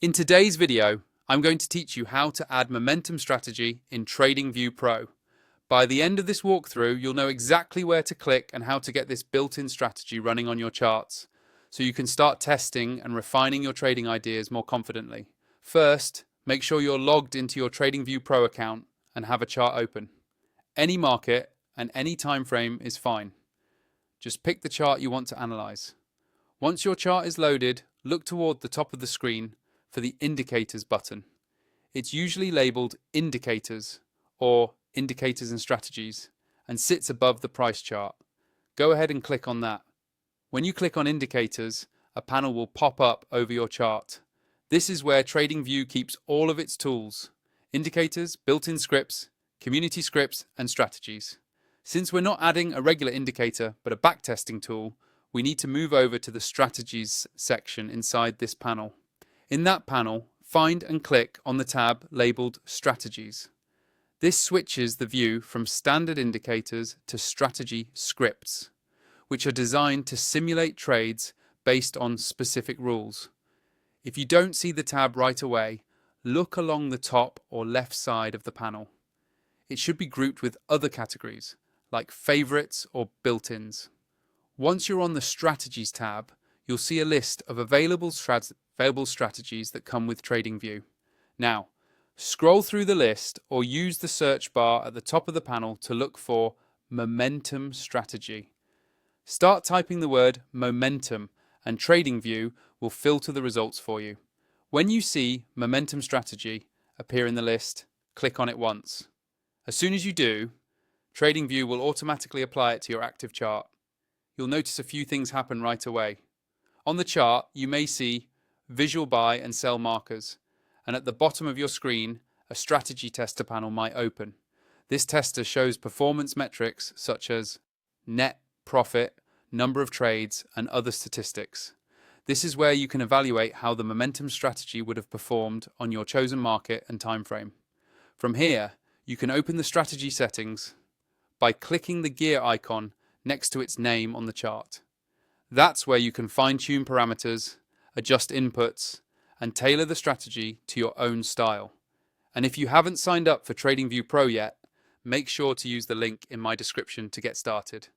In today's video, I'm going to teach you how to add momentum strategy in TradingView Pro. By the end of this walkthrough, you'll know exactly where to click and how to get this built-in strategy running on your charts, so you can start testing and refining your trading ideas more confidently. First, make sure you're logged into your TradingView Pro account and have a chart open. Any market and any time frame is fine. Just pick the chart you want to analyze. Once your chart is loaded, look toward the top of the screen for the Indicators button. It's usually labeled Indicators or Indicators and Strategies and sits above the price chart. Go ahead and click on that. When you click on Indicators, a panel will pop up over your chart. This is where TradingView keeps all of its tools: indicators, built-in scripts, community scripts, and strategies. Since we're not adding a regular indicator but a backtesting tool, we need to move over to the Strategies section inside this panel. In that panel, find and click on the tab labeled Strategies. This switches the view from standard indicators to strategy scripts, which are designed to simulate trades based on specific rules. If you don't see the tab right away, look along the top or left side of the panel. It should be grouped with other categories, like favorites or built-ins. Once you're on the Strategies tab, you'll see a list of available strategies that come with TradingView. Now, scroll through the list or use the search bar at the top of the panel to look for Momentum Strategy. Start typing the word Momentum and TradingView will filter the results for you. When you see Momentum Strategy appear in the list, click on it once. As soon as you do, TradingView will automatically apply it to your active chart. You'll notice a few things happen right away. On the chart, you may see visual buy and sell markers, and at the bottom of your screen, a strategy tester panel might open. This tester shows performance metrics such as net profit, number of trades, and other statistics. This is where you can evaluate how the momentum strategy would have performed on your chosen market and time frame. From here, you can open the strategy settings by clicking the gear icon next to its name on the chart. That's where you can fine-tune parameters, adjust inputs, and tailor the strategy to your own style. And if you haven't signed up for TradingView Pro yet, make sure to use the link in my description to get started.